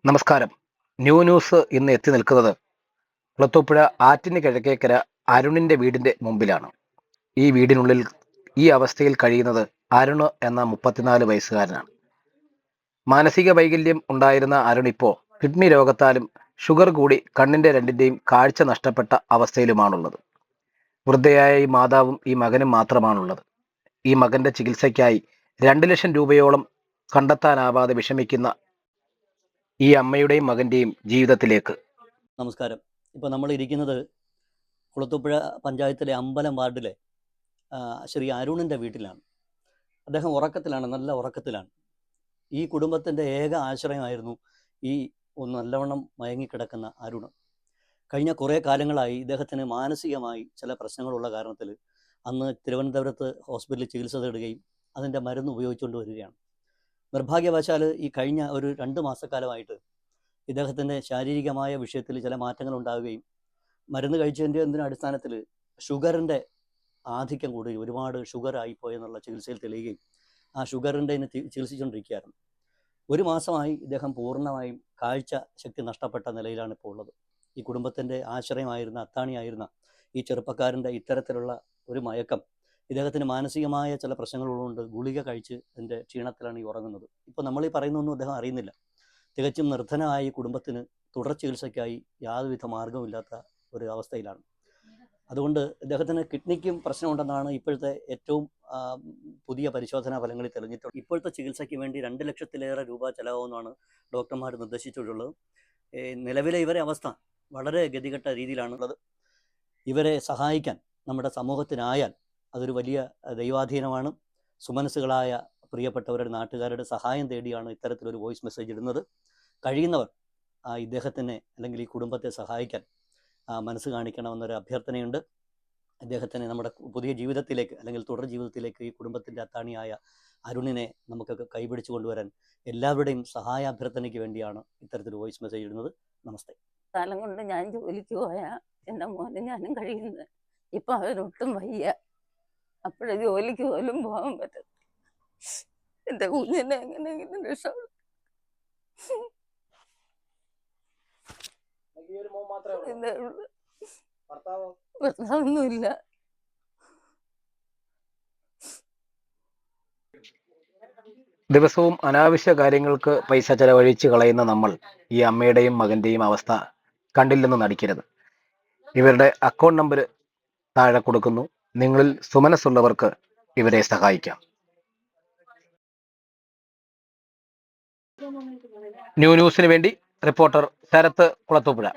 നമസ്കാരം. ന്യൂസ് ഇന്ന് എത്തി നിൽക്കുന്നത് കുളത്തൂപ്പുഴ ആറ്റിന് കിഴക്കേക്കര അരുണിന്റെ വീടിന്റെ മുമ്പിലാണ്. ഈ വീടിനുള്ളിൽ ഈ അവസ്ഥയിൽ കഴിയുന്നത് അരുണ് എന്ന 34 വയസ്സുകാരനാണ്. മാനസിക വൈകല്യം ഉണ്ടായിരുന്ന അരുൺ ഇപ്പോൾ കിഡ്നി രോഗത്താലും ഷുഗർ കൂടി കണ്ണിന്റെ രണ്ടിന്റെയും കാഴ്ച നഷ്ടപ്പെട്ട അവസ്ഥയിലുമാണുള്ളത്. വൃദ്ധയായ ഈ മാതാവും ഈ മകനും മാത്രമാണുള്ളത്. ഈ മകന്റെ ചികിത്സയ്ക്കായി 2 ലക്ഷം രൂപയോളം കണ്ടെത്താനാവാതെ വിഷമിക്കുന്ന ഈ അമ്മയുടെയും മകന്റെയും ജീവിതത്തിലേക്ക് നമസ്കാരം. ഇപ്പോൾ നമ്മൾ ഇരിക്കുന്നത് കുളത്തൂപ്പുഴ പഞ്ചായത്തിലെ അമ്പലം വാർഡിലെ ശ്രീ അരുണിൻ്റെ വീട്ടിലാണ്. അദ്ദേഹം ഉറക്കത്തിലാണ്, നല്ല ഉറക്കത്തിലാണ്. ഈ കുടുംബത്തിൻ്റെ ഏക ആശ്രയമായിരുന്നു ഈ നല്ലവണ്ണം മയങ്ങിക്കിടക്കുന്ന അരുണ്. കഴിഞ്ഞ കുറേ കാലങ്ങളായി ഇദ്ദേഹത്തിന് മാനസികമായി ചില പ്രശ്നങ്ങളുള്ള കാരണത്തിൽ അന്ന് തിരുവനന്തപുരത്ത് ഹോസ്പിറ്റലിൽ ചികിത്സ തേടുകയും അതിൻ്റെ മരുന്ന് ഉപയോഗിച്ചുകൊണ്ട് വരികയാണ്. നിർഭാഗ്യവശാൽ ഈ കഴിഞ്ഞ ഒരു 2 മാസക്കാലമായിട്ട് ഇദ്ദേഹത്തിൻ്റെ ശാരീരികമായ വിഷയത്തിൽ ചില മാറ്റങ്ങൾ ഉണ്ടാവുകയും മരുന്ന് കഴിച്ചതിൻ്റെ അടിസ്ഥാനത്തിൽ ഷുഗറിൻ്റെ ആധിക്യം കൂടുകയും ഒരുപാട് ഷുഗർ ആയിപ്പോയെന്നുള്ള ചികിത്സയിൽ തെളിയുകയും ആ ഷുഗറിൻ്റെ ചികിത്സിച്ചുകൊണ്ടിരിക്കുകയായിരുന്നു. 1 മാസമായി ഇദ്ദേഹം പൂർണ്ണമായും കാഴ്ച ശക്തി നഷ്ടപ്പെട്ട നിലയിലാണ് ഇപ്പോൾ ഉള്ളത്. ഈ കുടുംബത്തിൻ്റെ ആശ്രയമായിരുന്ന, അത്താണിയായിരുന്ന ഈ ചെറുപ്പക്കാരൻ്റെ ഇത്തരത്തിലുള്ള ഒരു മയക്കം ഇദ്ദേഹത്തിന് മാനസികമായ ചില പ്രശ്നങ്ങളുള്ളതുകൊണ്ട് ഗുളിക കഴിച്ച് അതിൻ്റെ ക്ഷീണത്തിലാണ് ഈ ഉറങ്ങുന്നത്. ഇപ്പോൾ നമ്മൾ ഈ പറയുന്നൊന്നും അദ്ദേഹം അറിയുന്നില്ല. തികച്ചും നിർധനമായ ഈ കുടുംബത്തിന് തുടർ ചികിത്സയ്ക്കായി യാതൊരുവിധ മാർഗവുമില്ലാത്ത ഒരു അവസ്ഥയിലാണ്. അതുകൊണ്ട് ഇദ്ദേഹത്തിന് കിഡ്നിക്കും പ്രശ്നമുണ്ടെന്നാണ് ഇപ്പോഴത്തെ ഏറ്റവും പുതിയ പരിശോധനാ ഫലങ്ങളിൽ തെളിഞ്ഞിട്ടുള്ളത്. ഇപ്പോഴത്തെ ചികിത്സയ്ക്ക് വേണ്ടി 2 ലക്ഷത്തിലേറെ രൂപ ചിലവാകുമെന്നാണ് ഡോക്ടർമാർ നിർദ്ദേശിച്ചിട്ടുള്ളത്. നിലവിലെ ഇവരെ അവസ്ഥ വളരെ ഗതികെട്ട രീതിയിലാണുള്ളത്. ഇവരെ സഹായിക്കാൻ നമ്മുടെ സമൂഹത്തിനായാൽ അതൊരു വലിയ ദൈവാധീനമാണ്. സുമനസ്സുകളായ പ്രിയപ്പെട്ടവരുടെ, നാട്ടുകാരുടെ സഹായം തേടിയാണ് ഇത്തരത്തിലൊരു വോയിസ് മെസ്സേജ് ഇടുന്നത്. കഴിയുന്നവർ ഇദ്ദേഹത്തിനെ അല്ലെങ്കിൽ ഈ കുടുംബത്തെ സഹായിക്കാൻ മനസ്സ് കാണിക്കണമെന്നൊരു അഭ്യർത്ഥനയുണ്ട്. ഇദ്ദേഹത്തിനെ നമ്മുടെ പുതിയ ജീവിതത്തിലേക്ക് അല്ലെങ്കിൽ തുടർ ജീവിതത്തിലേക്ക് ഈ കുടുംബത്തിൻ്റെ അത്താണിയായ അരുണിനെ നമുക്കൊക്കെ കൈപിടിച്ചു കൊണ്ടുവരാൻ എല്ലാവരുടെയും സഹായാഭ്യർത്ഥനയ്ക്ക് വേണ്ടിയാണ് ഇത്തരത്തിൽ വോയിസ് മെസ്സേജ് ഇടുന്നത്. നമസ്തേ. കാലം കൊണ്ട് ഞാൻ ജോലിക്ക് പോയാൽ എൻ്റെ മോനെ ഞാനും കഴിയുന്നത്. ഇപ്പം അവരൊട്ടും വയ്യ. അപ്പോഴേ ജോലിക്ക് പോലും പോകാൻ പറ്റും. എൻ്റെ കുഞ്ഞിനെ എങ്ങനെയെങ്കിലും രക്ഷപ്പെടും. ഭർത്താവൊന്നുമില്ല. ദിവസവും അനാവശ്യ കാര്യങ്ങൾക്ക് പൈസ ചെലവഴിച്ച് കളയുന്ന നമ്മൾ ഈ അമ്മയുടെയും മകന്റെയും അവസ്ഥ കണ്ടില്ലെന്ന് നടിക്കരുത്. ഇവരുടെ അക്കൗണ്ട് നമ്പർ താഴെ കൊടുക്കുന്നു. നിങ്ങളിൽ സുമനസ്സുള്ളവർക്ക് ഇവരെ സഹായിക്കാം. ന്യൂസിന് വേണ്ടി റിപ്പോർട്ടർ ശരത്ത് കുളത്തൂപ്പുഴ.